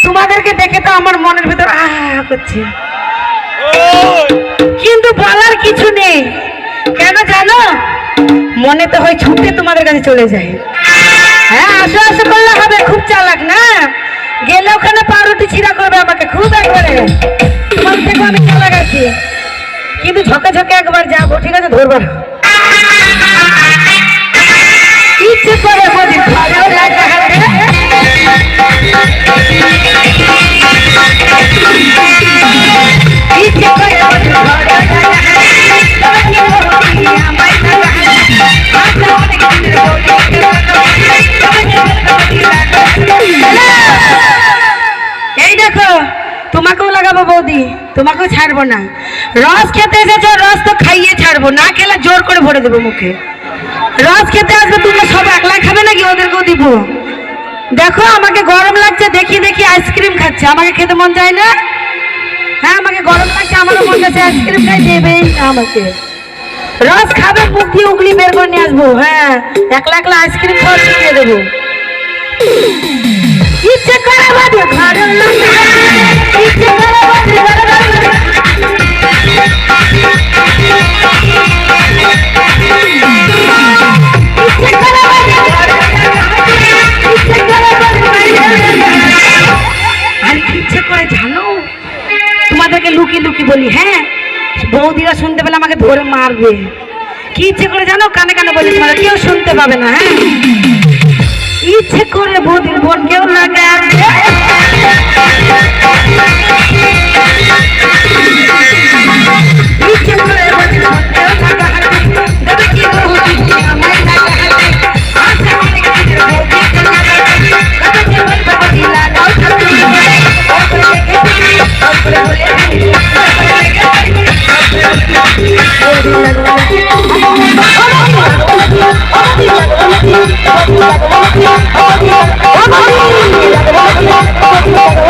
তোমাদেরকে দেখে তো আমার মনের ভিতর আহা করছে, কিন্তু বলার কিছু নেই। কেন জানো? মনে তো হয় ছুটে তোমাদের কাছে চলে যায়। হ্যাঁ, আসো আসো করলে হবে, খুব চালাক না? গেলে ওখানে পাউরুটি ছিঁড়া করবে আমাকে, খুব একবারে তোমার থেকে আমি চালাক আছি। কিন্তু ঝকে ঝকে একবার যাবো, ঠিক আছে? ধরবো ইচ্ছে করে বলি ভালো লাগে। এই দেখো, তোমাকেও লাগাবো বৌদি, তোমাকেও ছাড়বো না। রস খেতে এসেছো, রস তো খাইয়ে ছাড়বো, না খেলে জোর করে ভরে দেবো মুখে। রস খেতে আসবে, তোমরা সব একলা খাবে নাকি? ওদেরকেও দিব। দেখো আমাকে গরম লাগছে, দেখি দেখি আইসক্রিম খাচ্ছে, আমাকে খেতে মন যায় না? হ্যাঁ, আমাকে গরম লাগছে, আমারও মন যাচ্ছে আইসক্রিম খাই, দেবেই আমাকে। রস খাবে, মুখ দিয়ে উগলি বের করে নিয়ে আসবো। হ্যাঁ, একলা একলা আইসক্রিম খাওয়া শিখিয়ে দেবো। ইচ্ছে করে বাদে ঘরে ইচ্ছে করে বাদে তোমাদেরকে লুকি লুকি বলি। হ্যাঁ, বৌদিরা শুনতে পেলে আমাকে ধরে মারবে। কি ইচ্ছে করে জানো? কানে কানে বলি, তোমরা কেউ শুনতে পাবে না। হ্যাঁ, ইচ্ছে করে বৌদির বোন কেউ লাগে। ইচ্ছে করে বৌদির বোন কেউ Oh,